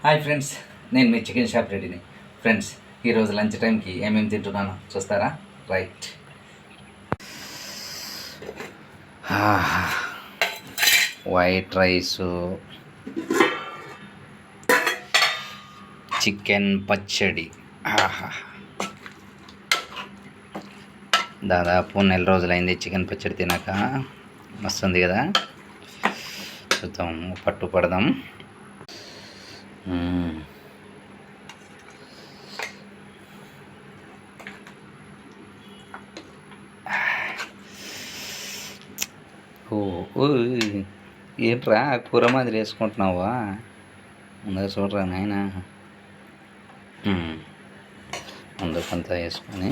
Hi friends, నేను మీ chicken shop రెడీని. Friends, ఈరోజు lunch టైంకి ఏమేమి తింటున్నాను చూస్తారా? రైట్. వైట్ రైసు, చికెన్ పచ్చడి. దాదాపు 4 రోజులైంది చికెన్ పచ్చడి తినాక. వస్తుంది కదా, చూద్దాం, పట్టు పడదాం. ఏంట్రా కూర మాదిరి వేసుకుంటున్నావా? ముందుగా చూడరా నాయన. ముందుకంతా వేసుకొని